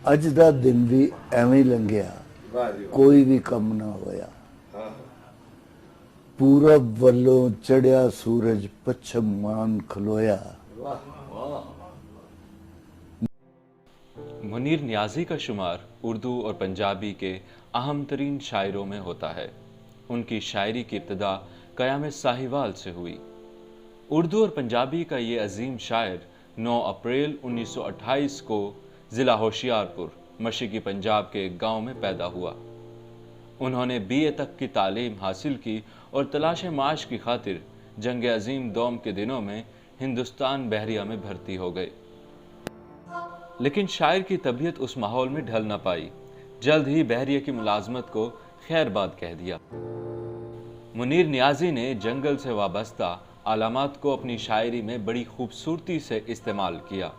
ਅੱਜ ਦਾ ਦਿਨ ਵੀ ਐਵੇਂ ਹੀ ਲੰਘਿਆ, ਕੋਈ ਵੀ ਕੰਮ ਨਾ ਹੋਇਆ। पूरब वल्लों चढ़िया सूरज पश्चिम मान खलोया। मुनीर नियाज़ी का शुमार उर्दू और पंजाबी के अहम तरीन शायरों में होता है। उनकी शायरी की इब्तदा क़याम साहिवाल से हुई। उर्दू और पंजाबी का ये अजीम शायर 9 अप्रैल 1928 को ज़िला होशियारपुर मशरक़ी पंजाब के एक गाँव में पैदा हुआ। उन्होंने BA तक की तालीम हासिल की और तलाश माश की खातिर जंग अजीम दोम के दिनों में हिंदुस्तान बहरिया में भर्ती हो गए, लेकिन शायर की तबीयत उस माहौल में ढल न पाई। जल्द ही बहरिया की मुलाजमत को खैरबाद कह दिया। मुनीर नियाज़ी ने जंगल से वाबस्ता अलामात को अपनी शायरी में बड़ी खूबसूरती से इस्तेमाल किया।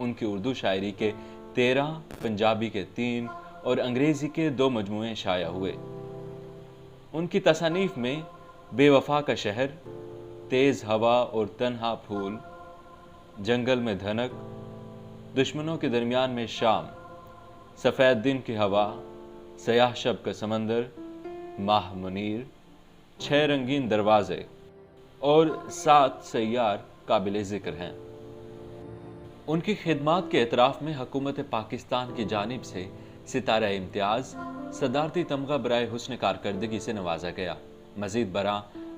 उनकी उर्दू शायरी के 13, पंजाबी के 3 और अंग्रेज़ी के 2 मजमूए शाया हुए। उनकी तसानीफ में बेवफा का शहर, तेज़ हवा और तन्हा फूल, जंगल में धनक, दुश्मनों के दरमियान में शाम, सफ़ेद दिन की हवा, सयाह शब का समंदर, माह मुनीर, 6 रंगीन दरवाज़े और 7 सैयार काबिल ज़िक्र हैं। उनकी खिदमात के एतराफ़ में हुकूमत पाकिस्तान की जानिब से सितारा इम्तियाज़, सदारती तमगा बराए हुस्न कारकर्दगी से नवाजा गया। मज़ीद बरा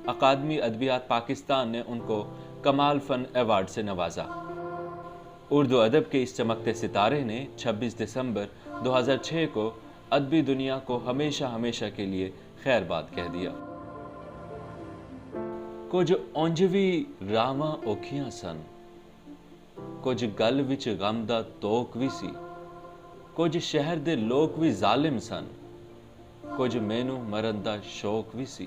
अकादमी अदबियात पाकिस्तान ने उनको कमाल फ़न अवार्ड से नवाजा। उर्दू अदब के इस चमकते सितारे ने 26 दिसंबर 2006 को अदबी दुनिया को हमेशा हमेशा के लिए खैरबाद कह दिया। कुछ औंजवी रावां औखियां सन, कुछ गल विच गम दा तोक भी सी, कुछ शहर दे लोग भी जालिम सन, कुछ मैनू मरन दा शौक भी सी।